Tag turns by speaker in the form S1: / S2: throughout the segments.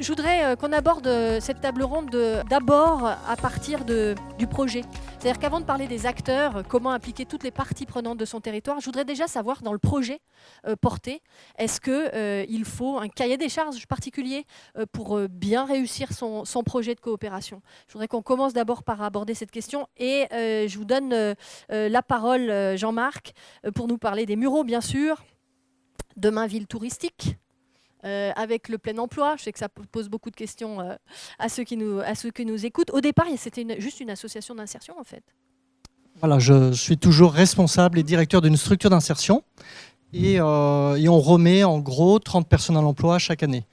S1: Je voudrais qu'on aborde cette table ronde d'abord à partir du projet. C'est-à-dire qu'avant de parler des acteurs, comment impliquer toutes les parties prenantes de son territoire, je voudrais déjà savoir dans le projet porté, est-ce qu'il faut un cahier des charges particulier pour bien réussir son projet de coopération. Je voudrais qu'on commence d'abord par aborder cette question et je vous donne la parole, Jean-Marc, pour nous parler des Mureaux, bien sûr. Demain, ville touristique. Avec le plein emploi, je sais que ça pose beaucoup de questions à ceux qui nous écoutent. Au départ, c'était juste une association d'insertion, en fait.
S2: Voilà, je suis toujours responsable et directeur d'une structure d'insertion et on remet en gros 30 personnes à l'emploi chaque année.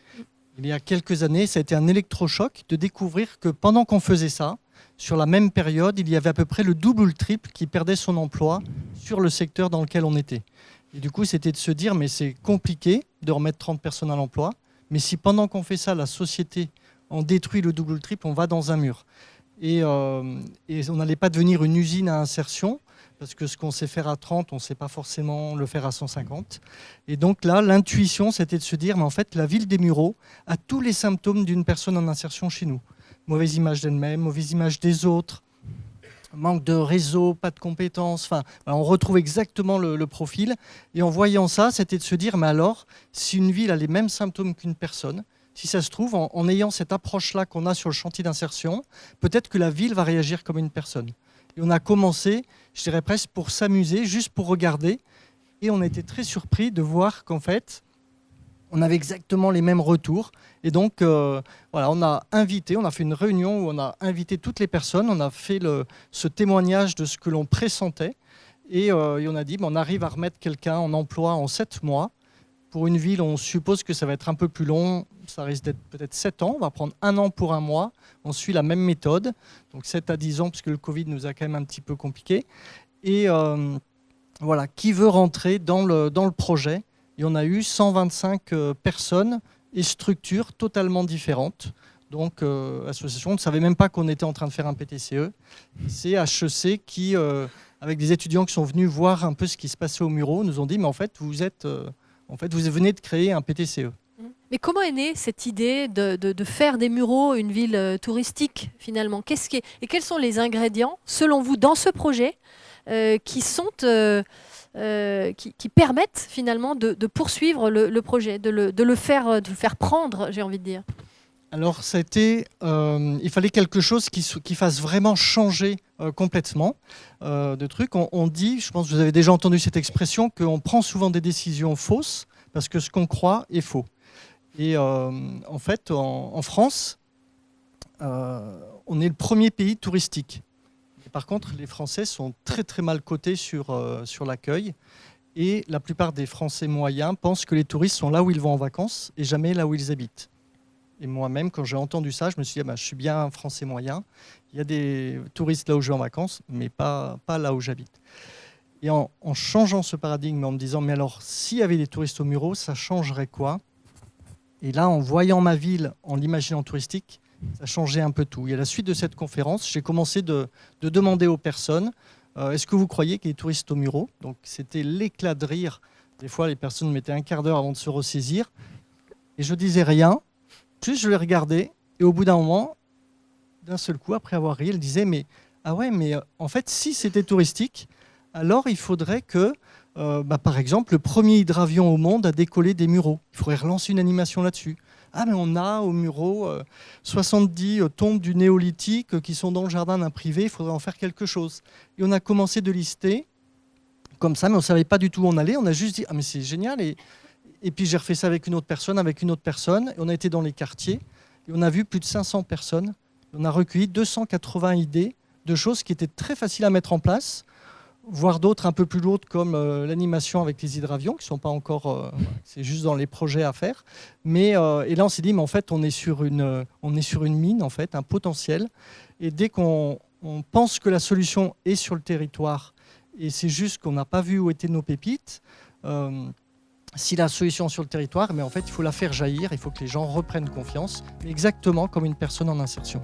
S2: Il y a quelques années, ça a été un électrochoc de découvrir que pendant qu'on faisait ça, sur la même période, il y avait à peu près le double ou le triple qui perdait son emploi sur le secteur dans lequel on était. Et du coup, c'était de se dire, mais c'est compliqué de remettre 30 personnes à l'emploi. Mais si pendant qu'on fait ça, la société en détruit le double ou le triple, on va dans un mur. Et on n'allait pas devenir une usine à insertion, parce que ce qu'on sait faire à 30, on ne sait pas forcément le faire à 150. Et donc là, l'intuition, c'était de se dire, mais en fait, la ville des Mureaux a tous les symptômes d'une personne en insertion chez nous. Mauvaise image d'elle-même, mauvaise image des autres, manque de réseau, pas de compétences, enfin, on retrouve exactement le profil. Et en voyant ça, c'était de se dire, mais alors, si une ville a les mêmes symptômes qu'une personne, si ça se trouve, en ayant cette approche-là qu'on a sur le chantier d'insertion, peut-être que la ville va réagir comme une personne. Et on a commencé, je dirais presque pour s'amuser, juste pour regarder. Et on a été très surpris de voir qu'en fait, on avait exactement les mêmes retours. Et donc, voilà, on a fait une réunion où on a invité toutes les personnes, on a fait ce témoignage de ce que l'on pressentait. Et on a dit, on arrive à remettre quelqu'un en emploi en 7 mois. Pour une ville, on suppose que ça va être un peu plus long, ça risque d'être peut-être 7 ans. On va prendre 1 an pour 1 mois. On suit la même méthode, donc 7 à 10 ans, puisque le Covid nous a quand même un petit peu compliqué. Et voilà, qui veut rentrer dans le projet ? Et on a eu 125 personnes et structures totalement différentes. Donc, association, on ne savait même pas qu'on était en train de faire un PTCE. C'est HEC qui, avec des étudiants qui sont venus voir un peu ce qui se passait aux Mureaux, nous ont dit, mais en fait, vous venez de créer un PTCE.
S1: Mais comment est née cette idée de faire des Mureaux une ville touristique, finalement ? Et quels sont les ingrédients, selon vous, dans ce projet, qui permettent finalement de poursuivre le projet, de le faire prendre, j'ai envie de dire.
S2: Alors, il fallait quelque chose qui fasse vraiment changer complètement de trucs. On dit, je pense que vous avez déjà entendu cette expression, qu'on prend souvent des décisions fausses parce que ce qu'on croit est faux. Et en fait, en France, on est le premier pays touristique. Par contre, les Français sont très très mal cotés sur l'accueil et la plupart des Français moyens pensent que les touristes sont là où ils vont en vacances et jamais là où ils habitent. Et moi-même, quand j'ai entendu ça, je me suis dit, je suis bien un Français moyen, il y a des touristes là où je vais en vacances, mais pas là où j'habite. Et en changeant ce paradigme, en me disant, mais alors, s'il y avait des touristes aux Mureaux, ça changerait quoi ? Et là, en voyant ma ville, en l'imaginant touristique, ça changeait un peu tout. Et à la suite de cette conférence, j'ai commencé de demander aux personnes est-ce que vous croyez qu'il y a des touristes aux Mureaux ? Donc c'était l'éclat de rire. Des fois, les personnes mettaient un quart d'heure avant de se ressaisir. Et je disais rien. Juste, je les regardais. Et au bout d'un moment, d'un seul coup, après avoir ri, elles disaient mais en fait, si c'était touristique, alors il faudrait que, par exemple, le premier hydravion au monde a décollé des Mureaux. Il faudrait relancer une animation là-dessus. Ah, mais on a aux Mureaux 70 tombes du néolithique qui sont dans le jardin d'un privé, il faudrait en faire quelque chose. Et on a commencé de lister comme ça, mais on ne savait pas du tout où on allait. On a juste dit, ah mais c'est génial. Et puis j'ai refait ça avec une autre personne. Et on a été dans les quartiers et on a vu plus de 500 personnes. Et on a recueilli 280 idées de choses qui étaient très faciles à mettre en place, voire d'autres un peu plus lourdes comme l'animation avec les hydravions qui ne sont pas encore, c'est juste dans les projets à faire. Mais et là on s'est dit mais en fait on est sur une mine en fait, un potentiel. Et dès qu'on pense que la solution est sur le territoire et c'est juste qu'on n'a pas vu où étaient nos pépites, si la solution est sur le territoire, mais en fait il faut la faire jaillir, il faut que les gens reprennent confiance, exactement comme une personne en insertion.